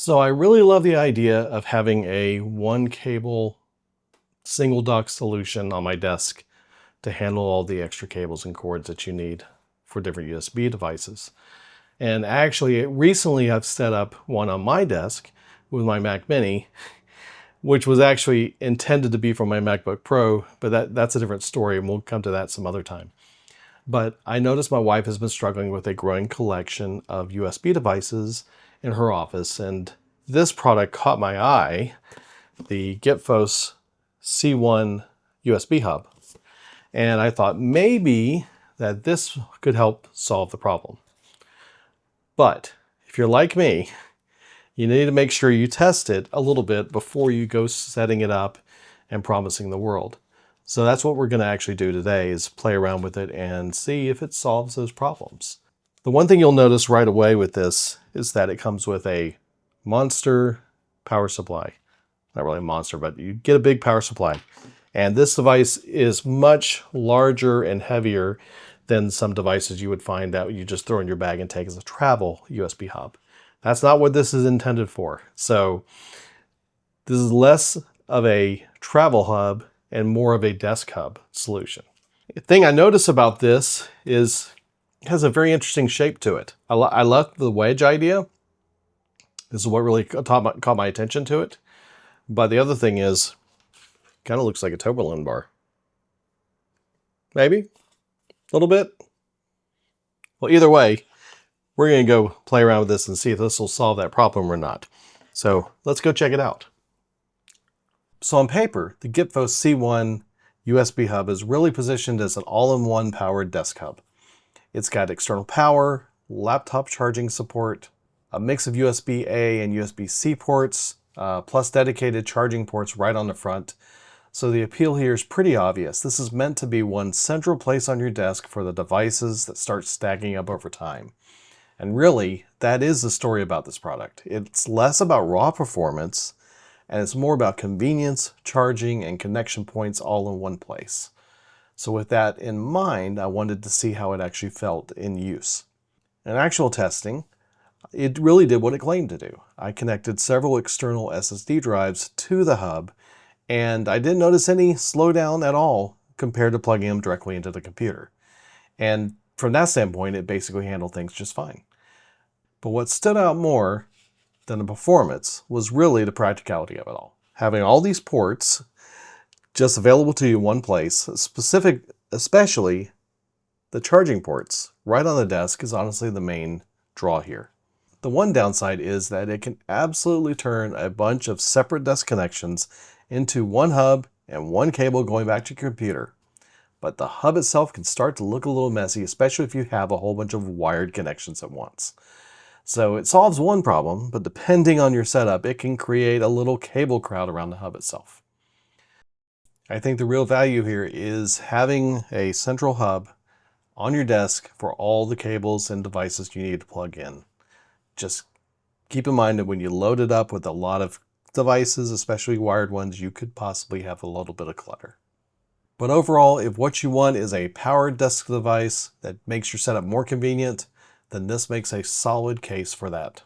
So I really love the idea of having a one cable, single dock solution on my desk to handle all the extra cables and cords that you need for different USB devices. And actually, recently I've set up one on my desk with my Mac Mini, which was actually intended to be for my MacBook Pro, but that's a different story, and we'll come to that some other time. But I noticed my wife has been struggling with a growing collection of USB devices in her office, and this product caught my eye, the Gitfos C1 USB hub. And I thought maybe that this could help solve the problem. But if you're like me, you need to make sure you test it a little bit before you go setting it up and promising the world. So that's what we're going to actually do today, is play around with it and see if it solves those problems. The one thing you'll notice right away with this is that it comes with a monster power supply. Not really a monster, but you get a big power supply. And this device is much larger and heavier than some devices you would find that you just throw in your bag and take as a travel USB hub. That's not what this is intended for. So this is less of a travel hub and more of a desk hub solution. The thing I notice about this is it has a very interesting shape to it. I love the wedge idea. This is what really caught my attention to it. But the other thing is, it kind of looks like a Toblerone bar. Maybe? A little bit? Well, either way, we're going to go play around with this and see if this will solve that problem or not. So let's go check it out. So on paper, the Gitfos C1 USB hub is really positioned as an all-in-one powered desk hub. It's got external power, laptop charging support, a mix of USB-A and USB-C ports, plus dedicated charging ports right on the front. So the appeal here is pretty obvious. This is meant to be one central place on your desk for the devices that start stacking up over time. And really, that is the story about this product. It's less about raw performance, and it's more about convenience, charging, and connection points all in one place. So with that in mind, I wanted to see how it actually felt in use. In actual testing, it really did what it claimed to do. I connected several external SSD drives to the hub, and I didn't notice any slowdown at all compared to plugging them directly into the computer. And from that standpoint, it basically handled things just fine. But what stood out more than the performance was really the practicality of it all. Having all these ports just available to you in one place, especially the charging ports right on the desk, is honestly the main draw here. The one downside is that it can absolutely turn a bunch of separate desk connections into one hub and one cable going back to your computer. But the hub itself can start to look a little messy, especially if you have a whole bunch of wired connections at once. So it solves one problem, but depending on your setup, it can create a little cable crowd around the hub itself. I think the real value here is having a central hub on your desk for all the cables and devices you need to plug in. Just keep in mind that when you load it up with a lot of devices, especially wired ones, you could possibly have a little bit of clutter. But overall, if what you want is a powered desk device that makes your setup more convenient, then this makes a solid case for that.